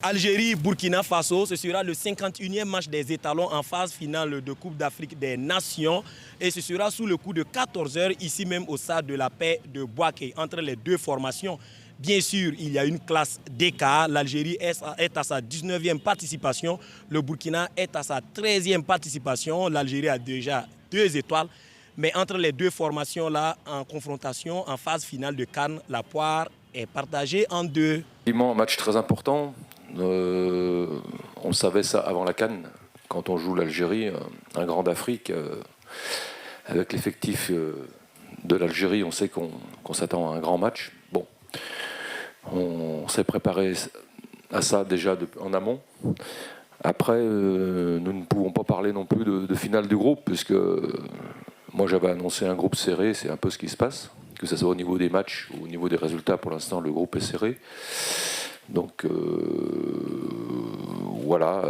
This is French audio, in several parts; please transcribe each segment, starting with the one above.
Algérie-Burkina Faso, ce sera le 51e match des étalons en phase finale de Coupe d'Afrique des Nations. Et ce sera sous le coup de 14 h, ici même au stade de la Paix de Bouaké, entre les deux formations. Bien sûr, il y a une classe d'écart. L'Algérie est à sa 19e participation. Le Burkina est à sa 13e participation. L'Algérie a déjà 2 étoiles. Mais entre les deux formations-là, en confrontation, en phase finale de CAN, la poire est partagée en deux. Un match très important. On savait ça avant la CAN, quand on joue l'Algérie, un grand d'Afrique. Avec l'effectif de l'Algérie, on sait qu'on s'attend à un grand match. Bon, on s'est préparé à ça déjà en amont. Après, nous ne pouvons pas parler non plus de finale du groupe, puisque moi j'avais annoncé un groupe serré, c'est un peu ce qui se passe, que ce soit au niveau des matchs ou au niveau des résultats. Pour l'instant, le groupe est serré. Donc voilà,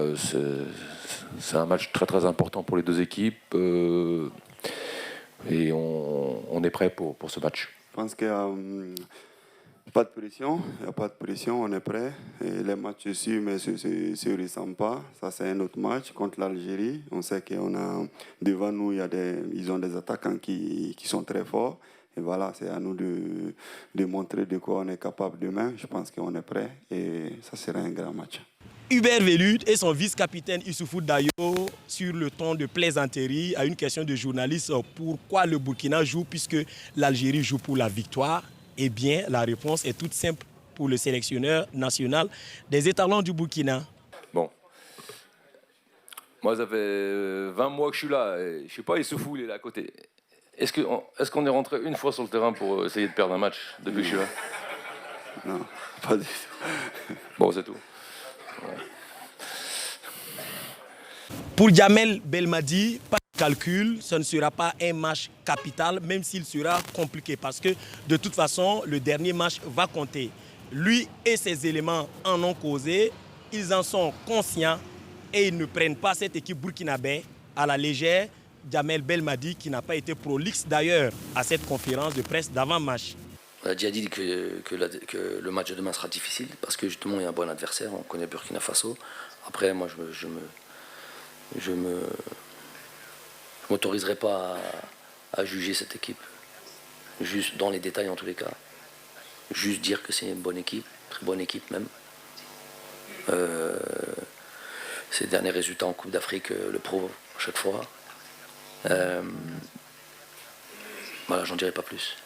c'est un match très très important pour les deux équipes et on est prêt pour ce match. Je pense qu'il n'y a pas de pression, on est prêt. Et les matchs se suivent mais ne se ressemblent pas. Ça c'est un autre match contre l'Algérie. On sait qu'on a devant nous, ils ont des attaquants qui sont très forts. Et voilà, c'est à nous de montrer de quoi on est capable demain. Je pense qu'on est prêt et ça sera un grand match. Hubert Velud et son vice-capitaine Issoufou Dayo sur le ton de plaisanterie à une question de journaliste pourquoi le Burkina joue puisque l'Algérie joue pour la victoire. Eh bien, la réponse est toute simple pour le sélectionneur national des étalons du Burkina. Bon, moi ça fait 20 mois que je suis là et je ne sais pas, Issoufou il est là à côté. Est-ce qu'on est rentré une fois sur le terrain pour essayer de perdre un match depuis que je suis là? Non, pas du tout. Bon, c'est tout. Ouais. Pour Djamel Belmadi, pas de calcul, ce ne sera pas un match capital, même s'il sera compliqué, parce que de toute façon, le dernier match va compter. Lui et ses éléments en ont causé, ils en sont conscients et ils ne prennent pas cette équipe burkinabé à la légère. Djamel Belmadi, qui n'a pas été prolixe d'ailleurs à cette conférence de presse d'avant-match. On a déjà dit que le match de demain sera difficile parce que justement il y a un bon adversaire, on connaît Burkina Faso. Après moi je m'autoriserai pas à juger cette équipe, juste dans les détails en tous les cas. Juste dire que c'est une bonne équipe, très bonne équipe même. Ces derniers résultats en Coupe d'Afrique le prouvent à chaque fois. Voilà, j'en dirai pas plus.